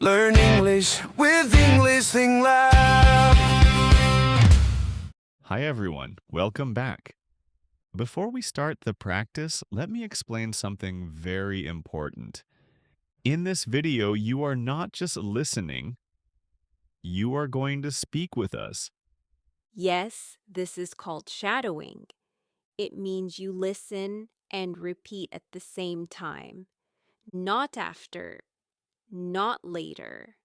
Learn English with English Thing Lab. Hi everyone, welcome back. Before we start the practice, let me explain something very important. In this video, you are not just listening, you are going to speak with us. Yes, this is called shadowing. It means you listen and repeat at the same time. Not after, not later.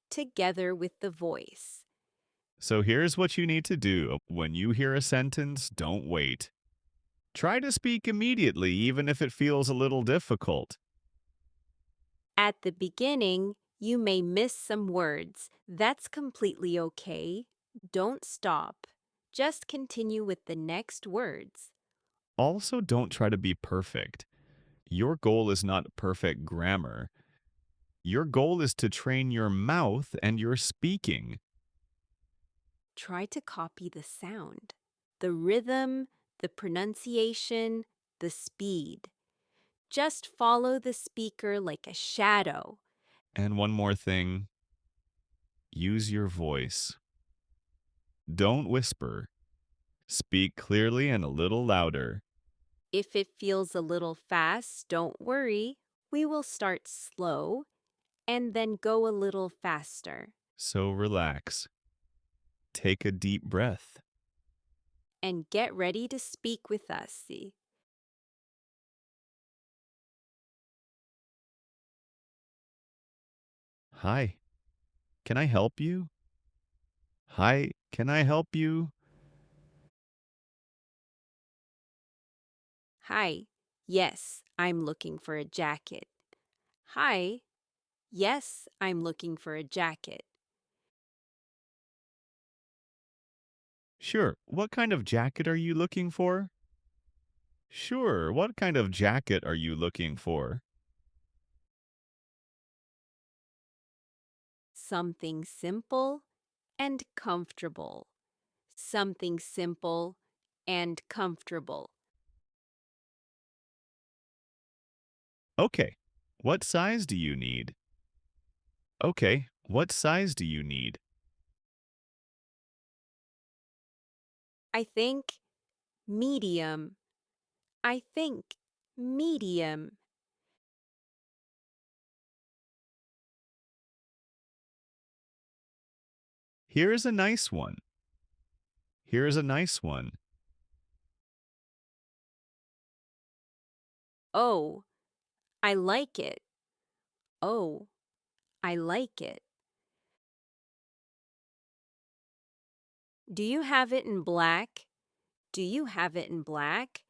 Together with the voice. So here's what you need to do. When you hear a sentence, don't wait. Try to speak immediately, even if it feels a little difficult. At the beginning, you may miss some words. That's completely okay. Don't stop. Just continue with the next words. Also, don't try to be perfect. Your goal is not perfect grammar. Your goal is to train your mouth and your speaking. Try to copy the sound, the rhythm, the pronunciation, the speed. Just follow the speaker like a shadow. And one more thing, use your voice. Don't whisper. Speak clearly and a little louder. If it feels a little fast, don't worry. We will start slow and then go a little faster. So relax. Take a deep breath. And get ready to speak with us. Hi, can I help you? Hi, can I help you? Hi. Yes, I'm looking for a jacket. Hi. Yes, I'm looking for a jacket. Sure, what kind of jacket are you looking for? Sure, what kind of jacket are you looking for? Something simple and comfortable. Something simple and comfortable. Okay, what size do you need? Okay, what size do you need? I think medium. I think medium. Here is a nice one. Here is a nice one. Oh, I like it. Oh, I like it. Do you have it in black? Do you have it in black?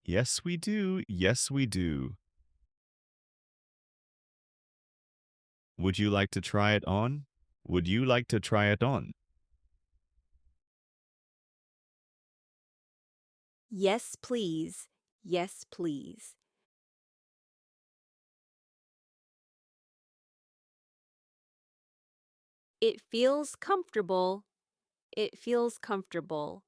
Yes, we do. Yes, we do. Would you like to try it on? Would you like to try it on? Yes, please. Yes, please. It feels comfortable. It feels comfortable.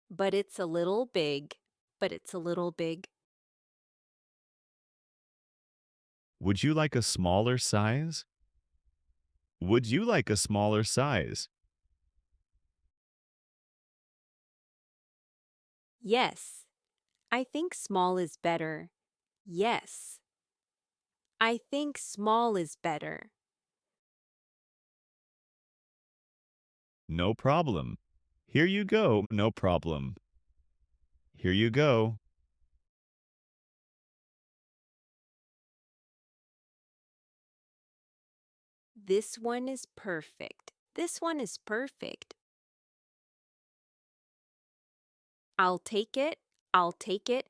But it's a little big. But it's a little big. Would you like a smaller size? Would you like a smaller size? Yes. I think small is better. Yes. I think small is better. No problem. Here you go. No problem. Here you go. This one is perfect. This one is perfect. I'll take it. I'll take it.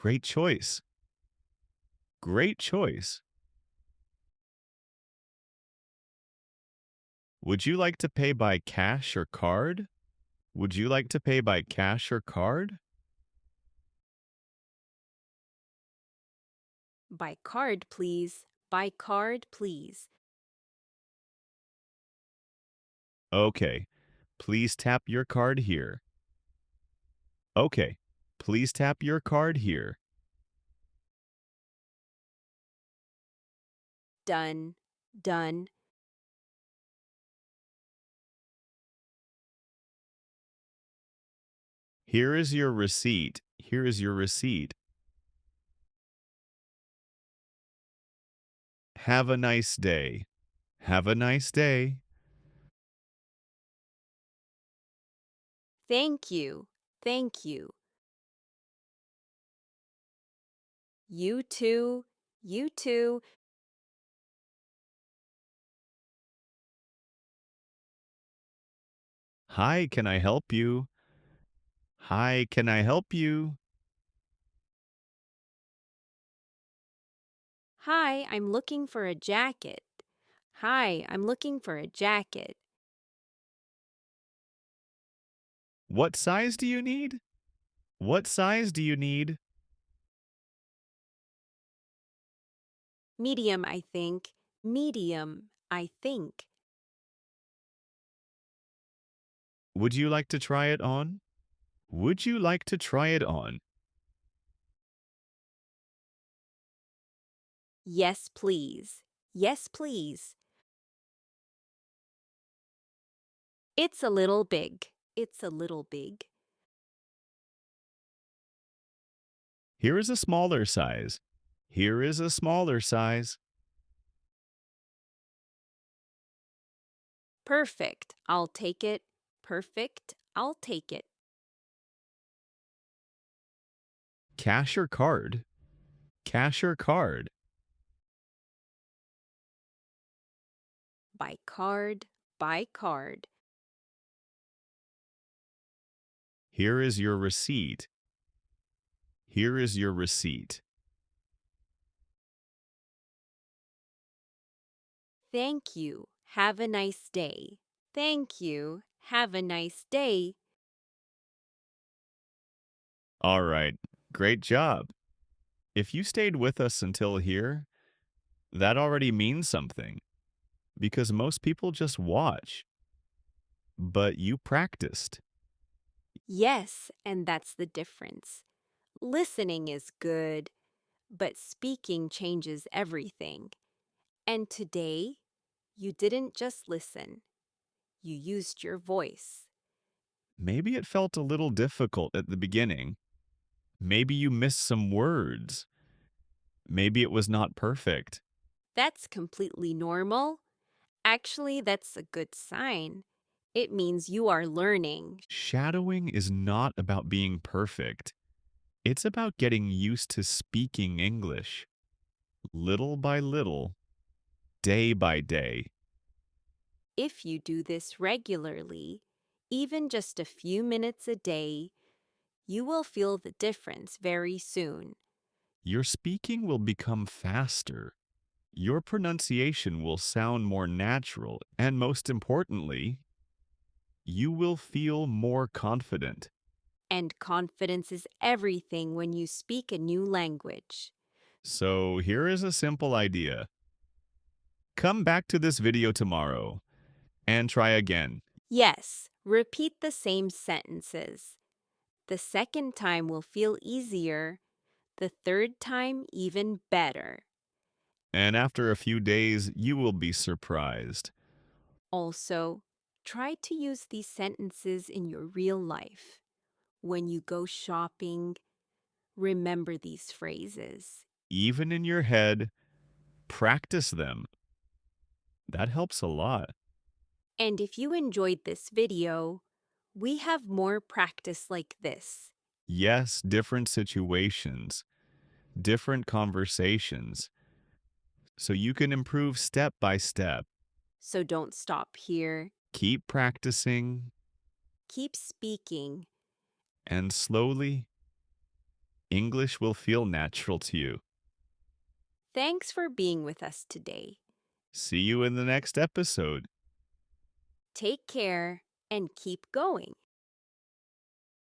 Great choice. Great choice. Would you like to pay by cash or card? Would you like to pay by cash or card? By card, please. By card, please. Okay. Please tap your card here. Okay, please tap your card here. Done. Done. Here is your receipt. Here is your receipt. Have a nice day. Have a nice day. Thank you. Thank you. You too. You too. Hi, can I help you? Hi, can I help you? Hi, I'm looking for a jacket. Hi, I'm looking for a jacket. What size do you need? What size do you need? Medium, I think. Medium, I think. Would you like to try it on? Would you like to try it on? Yes, please. Yes, please. It's a little big. It's a little big. Here is a smaller size. Here is a smaller size. Perfect. I'll take it. Perfect. I'll take it. Cash or card? Cash or card? By card. By card. Here is your receipt. Here is your receipt. Thank you. Have a nice day. Thank you. Have a nice day. All right, great job. If you stayed with us until here, that already means something because most people just watch, but you practiced. Yes, and that's the difference. Listening is good, but speaking changes everything. And today, you didn't just listen, you used your voice. Maybe it felt a little difficult at the beginning. Maybe you missed some words. Maybe it was not perfect. That's completely normal. Actually, that's a good sign. It means you are learning. Shadowing is not about being perfect. It's about getting used to speaking English, little by little, day by day. If you do this regularly, even just a few minutes a day, you will feel the difference very soon. Your speaking will become faster. Your pronunciation will sound more natural, and most importantly, you will feel more confident. And confidence is everything when you speak a new language. So here is a simple idea. Come back to this video tomorrow and try again. Yes, repeat the same sentences. The second time will feel easier, the third time even better. And after a few days, you will be surprised. Also, try to use these sentences in your real life. When you go shopping, remember these phrases. Even in your head, practice them. That helps a lot. And if you enjoyed this video, we have more practice like this. Yes, different situations, different conversations, so you can improve step by step. So don't stop here. Keep practicing, Keep speaking. and slowly, English will feel natural to you. Thanks for being with us today. See you in the next episode. Take care and keep going.